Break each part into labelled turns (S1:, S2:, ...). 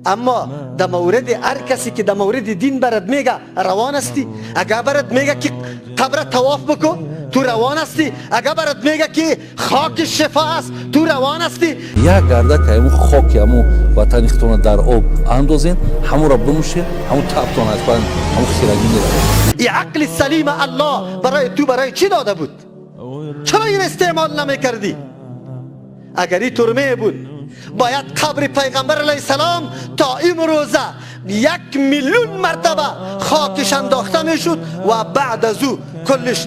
S1: اما در مورد هر کسی که در مورد دین برات میگه روان هستی. اگر برات میگه که قبر طواف بکن تو روان هستی. اگر برات میگه که خاک شفا است تو روان هستی.
S2: یک گرده که همون خاک همون وطن اختونه در آب اندازین همون را بموشه همون تبتان از پایین همون خیرگی میره.
S1: این عقل سلیم الله برای تو برای چی داده بود؟ چرا این استعمال نمی کردی؟ اگر این طور بود باید قبر پیغمبر علیه السلام تا امروزه 1,000,000 مرتبه خاکش انداخته میشد و بعد از او کلش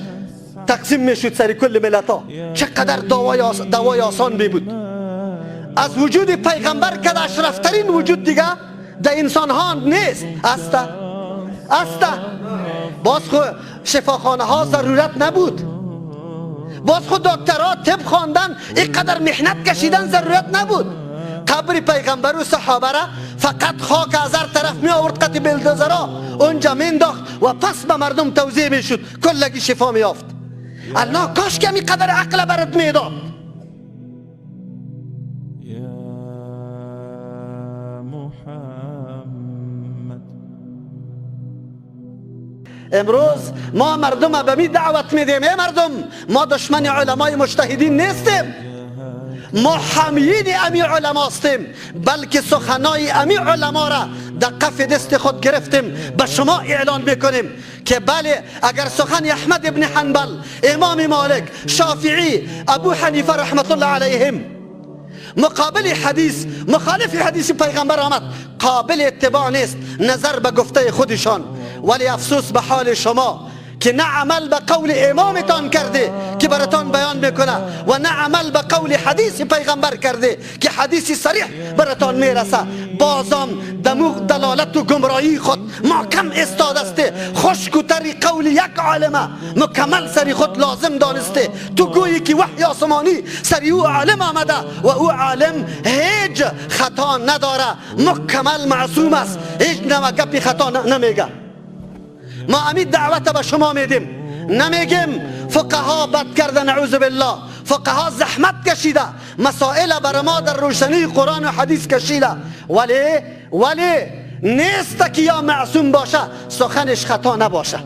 S1: تقسیم میشد سر کل ملت ها. چقدر دوای آسان بود. از وجود پیغمبر که اشرفترین وجود دیگه در انسان ها نیست. است باز خود شفاخانه ها ضرورت نبود. باز خود دکترها طب خواندن اینقدر محنت کشیدن ضرورت نبود. قبر پیغمبر و صحابه را فقط خاک از هر طرف می آورد قطع بلدوزرها اونجا مینداخت و پس به مردم توزیع میشد کلگی شفا میافت. الله کاش که اینقدر عقل برات میداد. امروز ما مردم به می دعوت میدیم ای مردم ما دشمن علمای مجتهدین نیستیم. ما حامیین امی علما هستیم بلکه سخنای امی علما را در کف دست خود گرفتیم به شما اعلان میکنیم که بله اگر سخن احمد ابن حنبل، امام مالک، شافعی، ابو حنیفه رحمت الله علیهم مقابل حدیث مخالف حدیث پیغمبر آمد قابل اتباع نیست نظر به گفته خودشان. ولی افسوس به حال شما که نه عمل به قول امامتان کرده که براتان بیان میکنه و نه عمل به قول حدیث پیغمبر کرده که حدیث صریح براتان میرسه. بازم دموغ دلالت و گمراهی خود محکم استاد است. خشک و تری قول یک عالمه مکمل سری خود لازم دانسته. تو گویی که وحی آسمانی سری او عالم آمده و او عالم هیچ خطا نداره، مکمل معصوم است، هیچ گپی خطا نمیگه. ما امید دعوت به شما میدیم، نمیگیم فقها بد کرده نعوذ بالله. فقها زحمت کشیده مسائل بر ما در روشنی قرآن و حدیث کشیده ولی نیست که یا معصوم باشه سخنش خطا نباشه.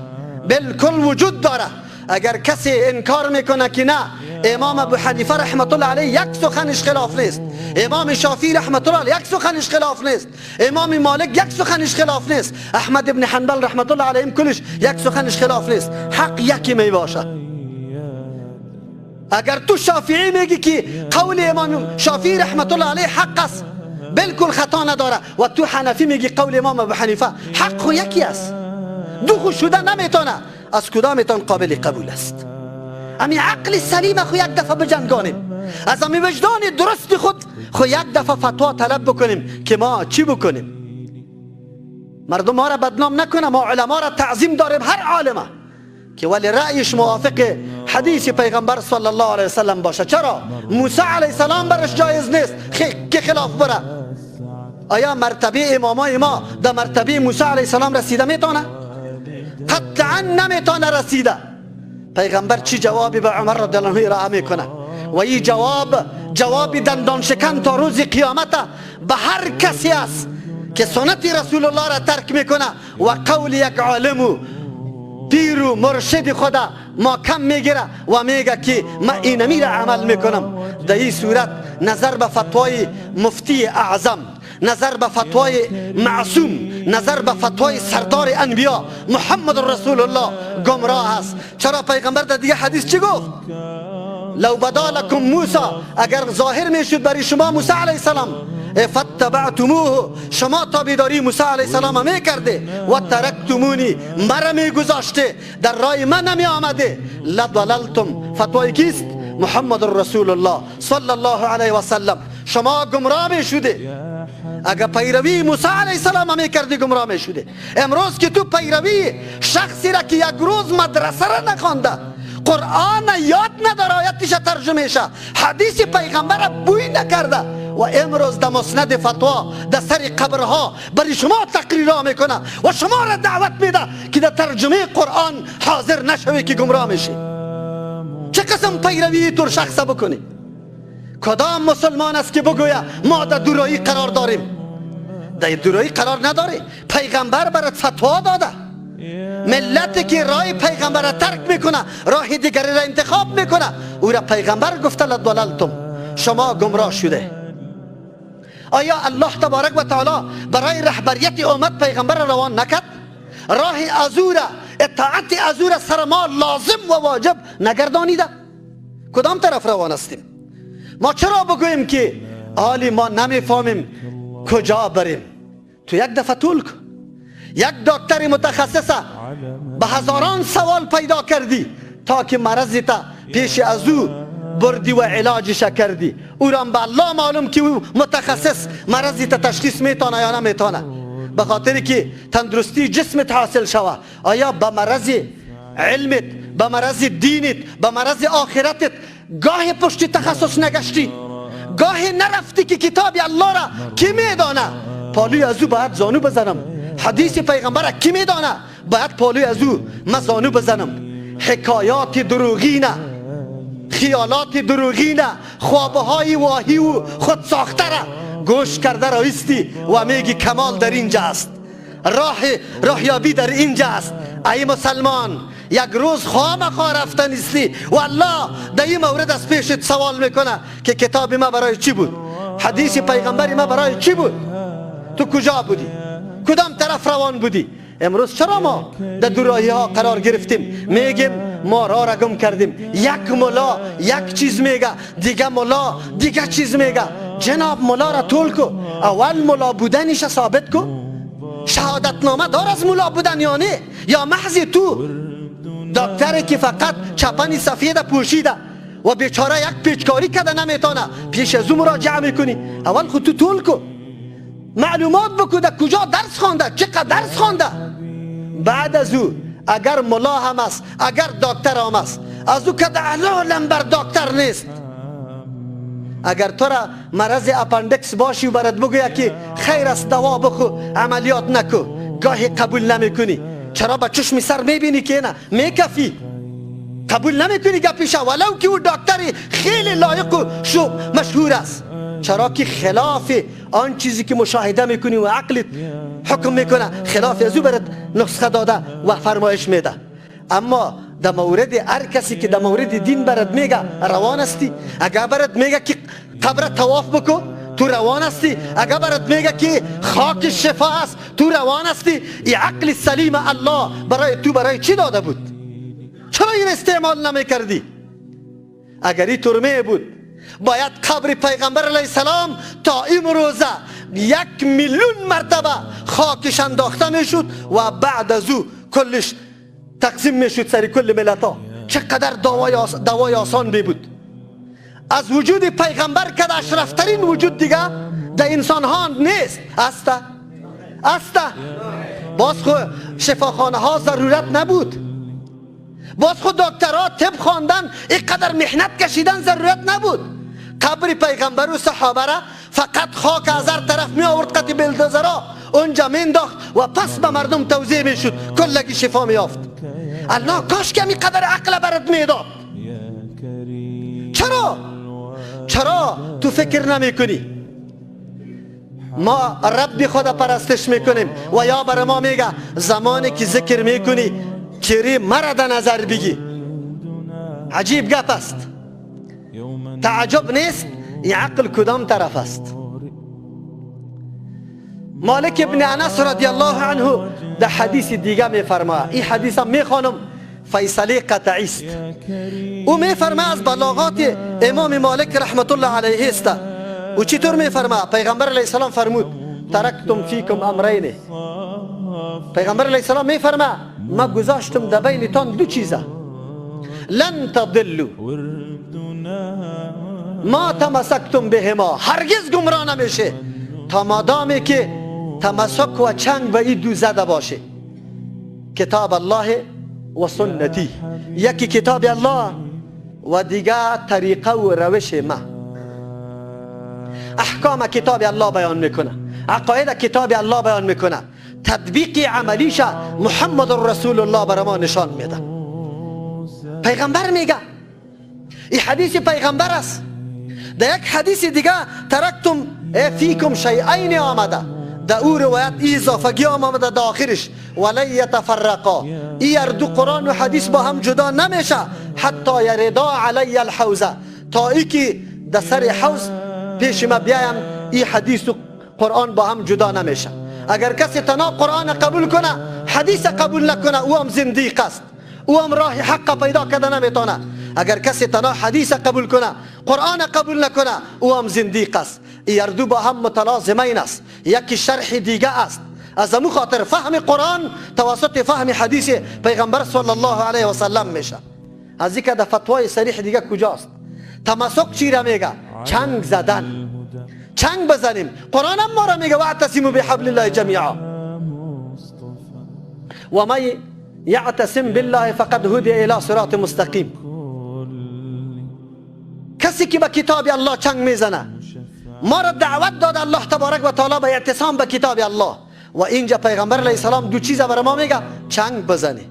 S1: بالکل وجود داره. اگر کسی انکار میکنه که نه امام ابو حنیفه رحمت الله علیه یک سخنش خلاف نیست، امام شافعی رحمت الله علیه یک سخنش خلاف نیست، امام مالک یک سخنش خلاف نیست، احمد ابن حنبل رحمت الله علیهم کلش یک سخنش خلاف نیست، حق یکی می باشه. اگر تو شافعی میگی که قول امام شافعی رحمت الله علیه حق است بالکل خطا نداره و تو حنفی میگی قول امام ابو حنیفه حق خو یکی است، دو خو شده نمیتونه، از کدامتان قابل قبول است؟ امی عقل سلیم خو یک دفعه بجنگانیم، از امی وجدان درست خود خو یک دفعه فتوا طلب بکنیم که ما چی بکنیم. مردم ما را بدنام نکنه، ما علما را تعظیم داریم هر عالمه که ولی رأیش موافق حدیث پیغمبر صلی الله علیه وسلم باشه. چرا؟ موسی علیه السلام برش جایز نیست که خلاف بره. آیا مرتبه امامای ما در مرتبه موسی علیه السلام رسیده میتونه؟ قطعا نمیتونه رسیده. پیغمبر چی جوابی به عمر رضی الله عنه ارائه میکنه و این جواب دندان شکن تا روز قیامت به هر کسی است که سنت رسول الله را ترک میکنه و قول یک عالم و پیر و مرشد خدا محکم میگیره و میگه که من اینمی را عمل میکنم. در این صورت نظر به فتوای مفتی اعظم، نظر به فتوای معصوم، نظر به فتوای سردار انبیا محمد رسول الله گمراه است. چرا پیغمبر در دیگه حدیث چی گفت؟ لو بدا لکم موسی، اگر ظاهر میشد برای شما موسی علیه السلام فتبعتموه، شما تابعداری موسی علیه السلام میکرده و ترکتمونی، مرا میگذاشته، در راه من نمی آمده، لضللتم. فتوای کیست؟ محمد رسول الله صلی الله علیه و سلم. شما گمراه میشده. اگر پیروی موسی علیه السلام میکردی گمراه میشده. امروز که تو پیروی شخصی را که یک روز مدرسه را نخوانده، قرآن یاد نداره، آیاتش ترجمه شه، حدیث پیغمبر را بوی نکرده و امروز در مسند فتوا در سر قبرها برای شما تقریرها میکنه و شما را دعوت میده که در ترجمه قرآن حاضر نشوی که گمراه میشی. چه قسم پیروی تو شخص بکنی؟ کدام مسلمان است که بگویه ما در دورایی قرار داریم؟ در دوراهی قرار نداره. پیغمبر برات فتوا داده. ملتی که راه پیغمبر را ترک میکنه، راه دیگری را انتخاب میکنه، او را پیغمبر گفته لضللتم، شما گمراه شده. آیا الله تبارک و تعالی برای رهبریت امت پیغمبر را روان نکرد؟ راه ازو را، اطاعت ازو را سر ما لازم و واجب نگردانیده؟ کدام طرف روان هستیم؟ ما چرا بگوییم که حالی ما نمیفهمیم کجا بریم؟ تو یک دفعه طول کن. یک دکتر متخصص به هزاران سوال پیدا کردی تا که مرضی تا پیش از او بردی و علاجش کردی. او را به الله معلوم که او متخصص مرضی تا تشخیص میتونه یا نمیتونه. به خاطر که تندرستی جسمت حاصل شوه. آیا به مرض علمت، به مرض دینت، به مرض آخرتت گاه پشت تخصص نگشتی؟ گاه نرفتی که کتاب الله را کی میدانه؟ پالوی از او باید زانو بزنم. حدیث پیغمبر را کی میدانه؟ باید پالوی از او من زانو بزنم. حکایات دروغینه، خیالات دروغینه، خوابهای واهی و خود ساخته را گوش کرده رایستی و میگی کمال در اینجا است، راهیابی در اینجا است. ای مسلمان، یک روز خواه رفتن نیستی و الله در این مورد از پیشت سوال میکنه که کتاب ما برای چی بود؟ حدیث پیغمبر ما برای چی بود؟ تو کجا بودی؟ کدام طرف روان بودی؟ امروز چرا ما در دوراهی ها قرار گرفتیم؟ میگیم ما راه را گم کردیم. یک ملا یک چیز میگه، دیگه ملا دیگه چیز میگه. جناب ملا را طول کو، اول ملا بودنش ثابت کو. شهادت نامه دار از ملا بودن یا نه؟ یا محض تو دکتری که فقط چپن سفید پوشیده و بیچاره یک پیچکاری کده نمیتونه پیش از او مراجعه میکنی؟ اول خود تو طول کو، معلومات بکو در کجا درس خوانده، چقدر درس خوانده. بعد از او اگر ملا هم است، اگر دکتر هم است، از او که در علالم بر دکتر نیست. اگر تو را مرض اپندکس باشی و برات بگوید که خیر است دوا بخو، عملیات نکو، گاهی قبول نمیکنی. چرا با چشم سر میبینی که نه میکفی؟ قبول نمیکنی گپیش ولو که او دکتری خیلی لایق و مشهور است. چرا که خلاف آن چیزی که مشاهده میکنی و عقلت حکم میکنه، خلاف از او برات نسخه داده و فرمایش میده. اما در مورد هر کسی که در مورد دین برات میگه روان هستی؟ اگر برات میگه که قبر طواف بکو، تو روان هستی؟ اگر برات میگه که خاک شفا است، تو روان هستی؟ این عقل سلیم الله برای تو برای چی داده بود؟ چرا این استعمال نمی کردی؟ اگر این طور بود باید قبر پیغمبر علیه السلام تا امروزه 1,000,000 مرتبه خاکش انداخته میشد و بعد از او کلش تقسیم میشد سر کل ملت ها. چقدر دوای آسان بود. از وجود پیغمبر که اشرفترین وجود دیگه در انسان ها نیست. است. باز خود شفاخانه ها ضرورت نبود. باز خود دکترها طب خواندن اینقدر محنت کشیدن ضرورت نبود. قبر پیغمبر و صحابه را فقط خاک از هر طرف می آورد قطع بلدوزرها اونجا مینداخت و پس به مردم توزیع میشد، کلگی شفا میافت. الله کاش که اینقدر عقل برات میداد. چرا تو فکر نمی کنی؟ ما رب خود پرستش میکنیم و یا بر ما میگه زمانی که ذکر میکنی چری مرد نظر بگی. عجیب گپ است. تعجب نیست این عقل کدام طرف است؟ مالک ابن انس رضی الله عنه در حدیث دیگه میفرماید، این حدیث هم میخوانم، فیصله قطعی است. او میفرماید از بلاغات امام مالک رحمت الله علیه است. او چطور میفرماید؟ پیغمبر علیه السلام فرمود ترکتم فیکم امرین. پیغمبر علیه السلام میفرماید ما گذاشتم در بینتان دو چیزه، لن تضلوا ما تمسکتم بهما، هرگز گمراه نمیشه تا مادامی که تمسک و چنگ به این دو زده باشه، کتاب الله و سنتی. یکی کتاب الله و دیگه طریقه و روش ما. احکام کتاب الله بیان میکنه، عقاید کتاب الله بیان میکنه، تطبیق عملیش محمد رسول الله برای ما نشان میده. پیغمبر میگه، این حدیث پیغمبر است. در یک حدیث دیگه ترکتم فیکم شیئین آمده، در او روایت ای اضافگی هم آمده در آخرش ولی یتفرقا، ای دو قرآن و حدیث با هم جدا نمیشه حتی یردا علی الحوزه، تا ای که در سر حوز پیش ما بیایم ای حدیث و قرآن با هم جدا نمیشه. اگر کسی تنها قرآن قبول کنه حدیث قبول نکنه او هم زندیق است، او هم راه حق پیدا کرده نمیتونه. اگر کسی تنها حدیث قبول کنه قرآن قبول نکنه او هم زندیق است. این دو با هم متلازمین است، یکی شرح دیگه است. از امو خاطر فهم قرآن توسط فهم حدیث پیغمبر صلی الله علیه و سلم میشه. از اینکه در فتوای صریح دیگه کجاست؟ تمسک چی را میگه؟ چنگ زدن، چنگ بزنیم. قرآن هم ما را میگه واعتصموا بحبل الله جمیعا و من یعتصم بالله فقد هدی الی صراط مستقیم. کسی که به کتاب الله چنگ میزنه، ما را دعوت داد الله تبارک و تعالی به اعتصام به کتاب الله و اینجا پیغمبر علیه السلام دو چیز برای ما میگه چنگ بزنی.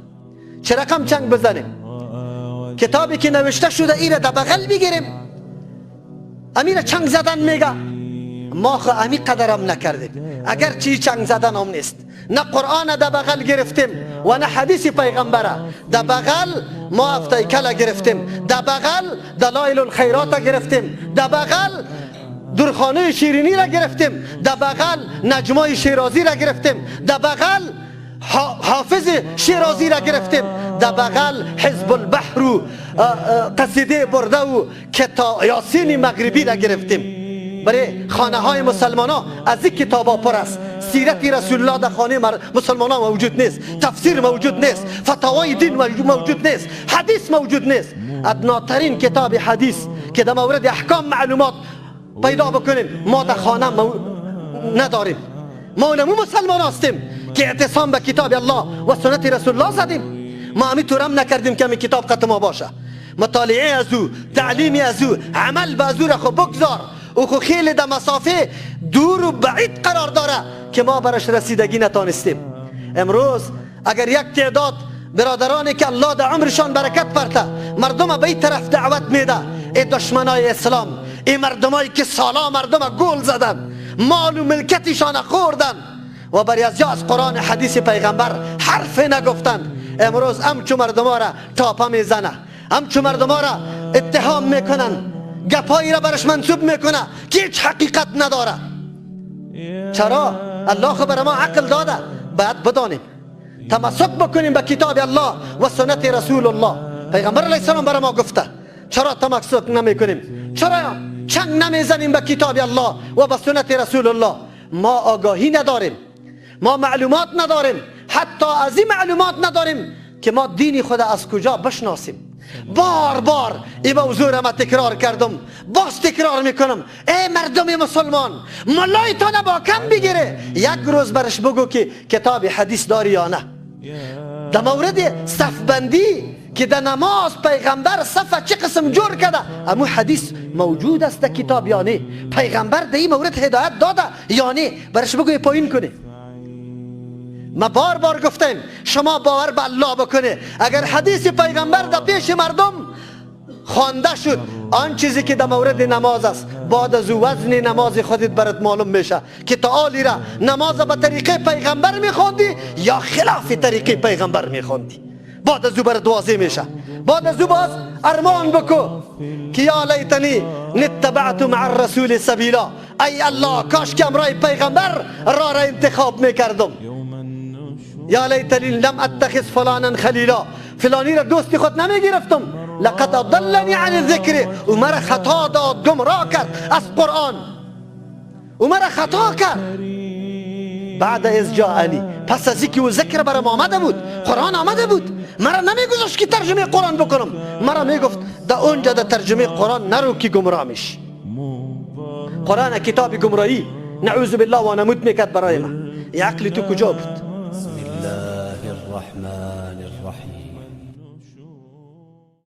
S1: چه رقم چنگ بزنیم؟ کتابی که نوشته شده ایره در بغل بگیریم، امیر چنگ زدن میگه. ما خو امی قدرم نکردیم، اگر چی چنگ زدن هم نیست. نه قرآن در بغل گرفتیم و نه حدیث پیغمبره. در بغل ما افتای کلا گرفتیم، در بغل دلائل الخیرات گرفتیم، در بغل درخانه شیرینی را گرفتیم، در بغل نجمای شیرازی را گرفتیم، در بغل حافظ شیرازی را گرفتیم، در بغل حزب البحر و قصیده برده و یاسین مغربی را گرفتیم. برای خانه های مسلمان ها از این کتاب ها پر است. سیرت رسول الله در خانه مسلمان ها موجود نیست، تفسیر موجود نیست، فتاوای دین موجود نیست، حدیث موجود نیست. ادناترین کتاب حدیث که در مورد احکام معلومات پیدا بکنیم ما در خانه نداریم. ما نمو مسلمان هستیم که اعتصام به کتاب الله و سنت رسول الله زدیم. ما همی طورم نکردیم که همی کتاب قطع ما باشه. مطالعه از او، تعلیمی از او، عمل به از او را خو بگذار. او خو خیلی در مسافه دور و بعید قرار داره که ما برش رسیدگی نتانستیم. امروز اگر یک تعداد برادرانی که الله در عمرشان برکت پرته مردم به این طرف دعوت میده، ای دشمنای اسلام، ای مردمایی که سالا مردم گول زدن، مال و ملکتشان خوردن و بری از جا از قرآن حدیث پیغمبر حرف نگفتن، امروز همچو مردم را تاپا میزنه، همچو مردم را اتهام میکنن، گپایی را برش منصوب میکنه که هیچ حقیقت نداره. چرا؟ الله خبر ما عقل داده، باید بدانیم تمسک بکنیم به کتاب الله و سنت رسول الله. پیغمبر علیه السلام برای ما گفته. چرا تمسک نمی کنیم؟ چرا چنگ نمیزنیم به کتاب الله و به سنت رسول الله؟ ما آگاهی نداریم، ما معلومات نداریم، حتی از این معلومات نداریم که ما دین خدا از کجا بشناسیم. بار بار این موضوع را من تکرار کردم، باز تکرار میکنم. ای مردم مسلمان، ملایتان با کم بگیره، یک روز برش بگو که کتاب حدیث داری یا نه. در مورد صفبندی که در نماز پیغمبر صف چه قسم جور کرده، امو حدیث موجود است در کتاب یا نه؟ پیغمبر در این مورد هدایت داده یا نه؟ برش بگو پایین کنه. ما بار بار گفتیم شما باور به الله بکنه. اگر حدیث پیغمبر در پیش مردم خوانده شد، آن چیزی که در مورد نماز است، بعد از وزن نماز خودت برات معلوم میشه که تعالی را نماز به طریقه پیغمبر میخوندی یا خلاف طریقه پیغمبر میخوندی. بعد از برات واضح میشه. بعد از باز ارمان بکو که یا لیتنی نتبعت مع الرسول سبیلا، ای الله کاش که امرای پیغمبر را انتخاب میکردم. یا لیتنی لم اتخذ فلانا خلیلا، فلانی را دوستی خود نمیگرفتم. لقد اضلنی عن الذکر، او مرا خطا داد، گمراه کرد از قرآن، او مرا خطا کرد. بعد از جاءنی، پس از اینکه او ذکر برام آمده بود، قرآن آمده بود، مرا نمیگذاشت که ترجمه قرآن بکنم، مرا میگفت در اونجا در ترجمه قرآن نرو که گمراه میشی. قرآن کتاب گمراهی نعوذ بالله و نموت میکرد برای من. عقل تو کجا بود؟
S3: بسم الله الرحمن